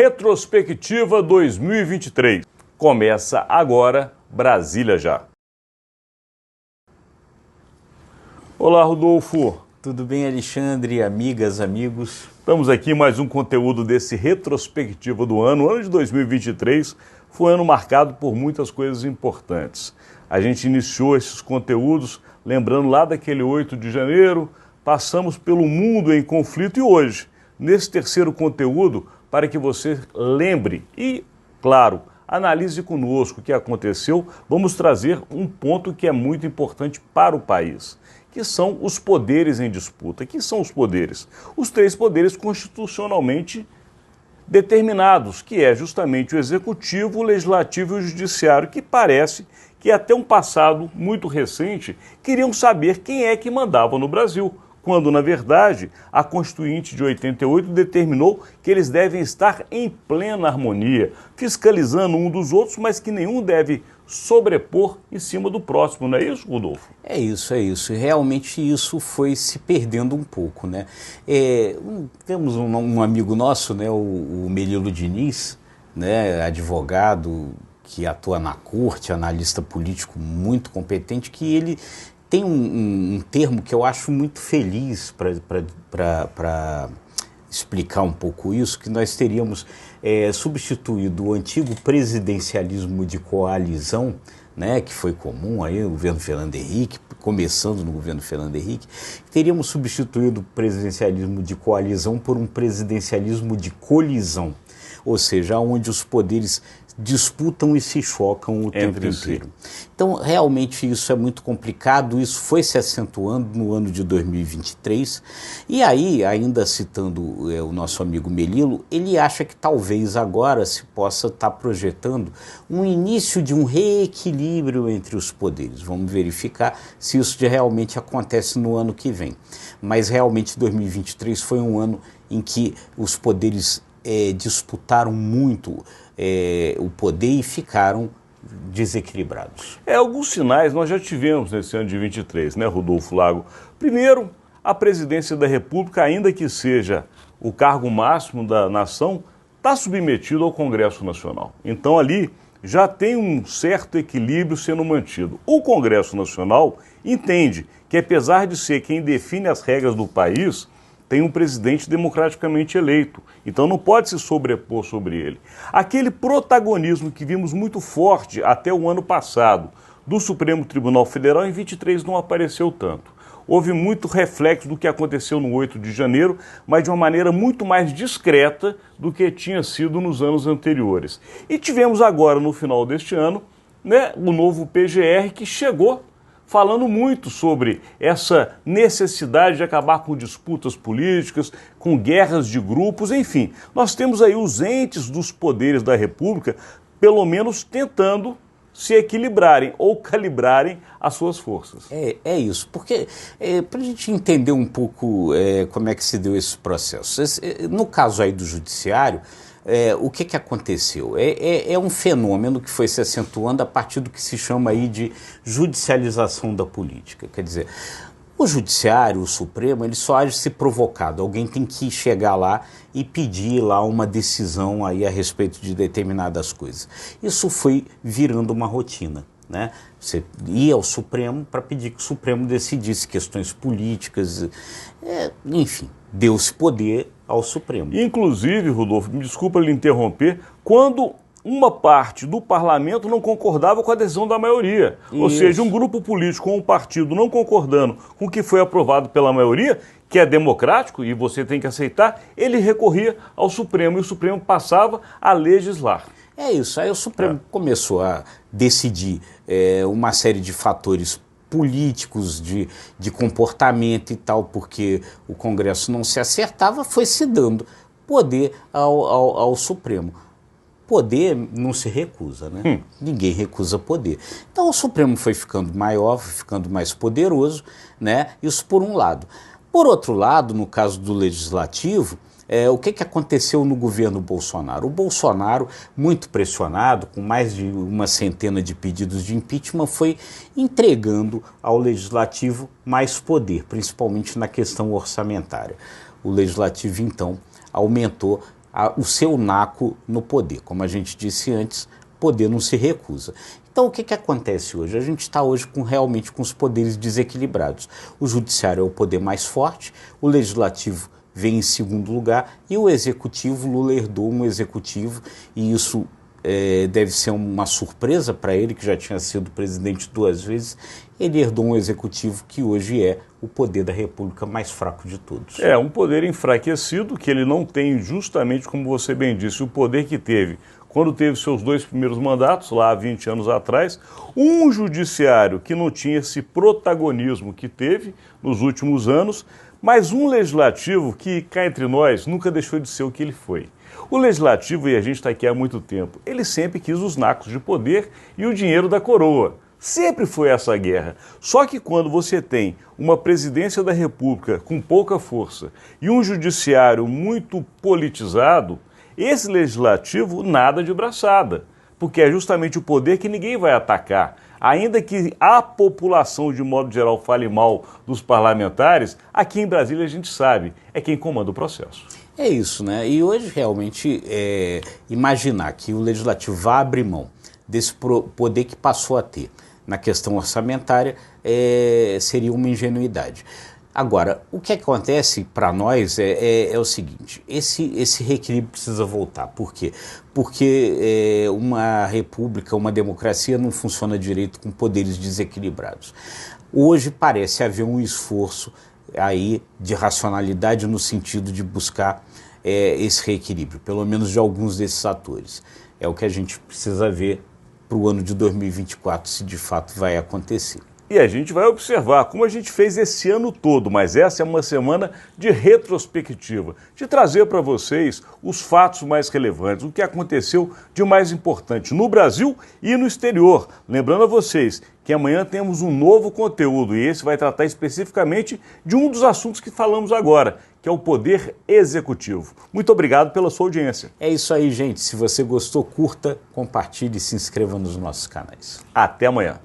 Retrospectiva 2023. Começa agora, Brasília Já. Olá, Rodolfo. Tudo bem, Alexandre, amigas, amigos? Estamos aqui em mais um conteúdo desse Retrospectiva do ano. O ano de 2023 foi um ano marcado por muitas coisas importantes. A gente iniciou esses conteúdos lembrando lá daquele 8 de janeiro, passamos pelo mundo em conflito e hoje, nesse terceiro conteúdo, para que você lembre e, claro, analise conosco o que aconteceu, vamos trazer um ponto que é muito importante para o país, que são os poderes em disputa. Que são os poderes? Os três poderes constitucionalmente determinados, que é justamente o Executivo, o Legislativo e o Judiciário, que parece que até um passado muito recente queriam saber quem é que mandava no Brasil, quando, na verdade, a Constituinte de 88 determinou que eles devem estar em plena harmonia, fiscalizando um dos outros, mas que nenhum deve sobrepor em cima do próximo, não é isso, Rodolfo? É isso. E realmente isso foi se perdendo um pouco, né? Temos um amigo nosso, né, o Melilo Diniz, né, advogado que atua na corte, analista político muito competente, que ele tem um termo que eu acho muito feliz para explicar um pouco isso, que nós teríamos substituído o antigo presidencialismo de coalizão, né, que foi comum aí no governo Fernando Henrique, começando no governo Fernando Henrique, teríamos substituído o presidencialismo de coalizão por um presidencialismo de colisão, ou seja, onde os poderes disputam e se chocam o tempo inteiro. Então, realmente isso é muito complicado, isso foi se acentuando no ano de 2023, e aí, ainda citando o nosso amigo Melilo, ele acha que talvez agora se possa estar projetando um início de um reequilíbrio entre os poderes. Vamos verificar se isso realmente acontece no ano que vem. Mas realmente 2023 foi um ano em que os poderes disputaram muito o poder e ficaram desequilibrados. Alguns sinais nós já tivemos nesse ano de 23, né, Rodolfo Lago? Primeiro, a presidência da República, ainda que seja o cargo máximo da nação, está submetido ao Congresso Nacional. Então ali já tem um certo equilíbrio sendo mantido. O Congresso Nacional entende que, apesar de ser quem define as regras do país, tem um presidente democraticamente eleito, então não pode se sobrepor sobre ele. Aquele protagonismo que vimos muito forte até o ano passado do Supremo Tribunal Federal, em 23 não apareceu tanto. Houve muito reflexo do que aconteceu no 8 de janeiro, mas de uma maneira muito mais discreta do que tinha sido nos anos anteriores. E tivemos agora, no final deste ano, né, o novo PGR que chegou falando muito sobre essa necessidade de acabar com disputas políticas, com guerras de grupos, enfim. Nós temos aí os entes dos poderes da República, pelo menos tentando se equilibrarem ou calibrarem as suas forças. É isso, porque para a gente entender um pouco como é que se deu esse processo. No caso aí do Judiciário, o que aconteceu? É um fenômeno que foi se acentuando a partir do que se chama aí de judicialização da política. Quer dizer, o Judiciário, o Supremo, ele só age se provocado. Alguém tem que chegar lá e pedir lá uma decisão aí a respeito de determinadas coisas. Isso foi virando uma rotina, né? Você ia ao Supremo para pedir que o Supremo decidisse questões políticas, enfim, deu-se poder ao Supremo. Inclusive, Rodolfo, me desculpa lhe interromper, quando uma parte do parlamento não concordava com a decisão da maioria. Isso. Ou seja, um grupo político ou um partido não concordando com o que foi aprovado pela maioria, que é democrático e você tem que aceitar, ele recorria ao Supremo e o Supremo passava a legislar. É isso, aí o Supremo começou a decidir uma série de fatores políticos, de comportamento e tal, porque o Congresso não se acertava, foi se dando poder ao Supremo. Poder não se recusa, né? Ninguém recusa poder. Então o Supremo foi ficando maior, foi ficando mais poderoso, né? Isso por um lado. Por outro lado, no caso do Legislativo, o que aconteceu no governo Bolsonaro? O Bolsonaro, muito pressionado, com mais de uma centena de pedidos de impeachment, foi entregando ao Legislativo mais poder, principalmente na questão orçamentária. O Legislativo, então, aumentou o seu naco no poder. Como a gente disse antes, poder não se recusa. Então o que acontece hoje? A gente está hoje realmente com os poderes desequilibrados. O judiciário é o poder mais forte, o legislativo vem em segundo lugar e o executivo, Lula herdou um executivo e isso deve ser uma surpresa para ele, que já tinha sido presidente 2 vezes. Ele herdou um executivo que hoje é o poder da República mais fraco de todos. É um poder enfraquecido, que ele não tem, justamente como você bem disse, o poder que teve quando teve seus 2 primeiros mandatos, lá há 20 anos atrás, um judiciário que não tinha esse protagonismo que teve nos últimos anos, mas um legislativo que, cá entre nós, nunca deixou de ser o que ele foi. O legislativo, e a gente está aqui há muito tempo, ele sempre quis os nacos de poder e o dinheiro da coroa. Sempre foi essa guerra. Só que quando você tem uma presidência da República com pouca força e um judiciário muito politizado, esse legislativo nada de braçada, porque é justamente o poder que ninguém vai atacar. Ainda que a população, de modo geral, fale mal dos parlamentares, aqui em Brasília a gente sabe, é quem comanda o processo. É isso, né? E hoje realmente imaginar que o legislativo vá abrir mão desse poder que passou a ter na questão orçamentária seria uma ingenuidade. Agora, o que acontece para nós é o seguinte, esse reequilíbrio precisa voltar. Por quê? Porque uma república, uma democracia não funciona direito com poderes desequilibrados. Hoje parece haver um esforço aí de racionalidade no sentido de buscar esse reequilíbrio, pelo menos de alguns desses atores. É o que a gente precisa ver para o ano de 2024, se de fato vai acontecer. E a gente vai observar, como a gente fez esse ano todo, mas essa é uma semana de retrospectiva, de trazer para vocês os fatos mais relevantes, o que aconteceu de mais importante no Brasil e no exterior. Lembrando a vocês que amanhã temos um novo conteúdo e esse vai tratar especificamente de um dos assuntos que falamos agora, que é o poder executivo. Muito obrigado pela sua audiência. É isso aí, gente. Se você gostou, curta, compartilhe e se inscreva nos nossos canais. Até amanhã.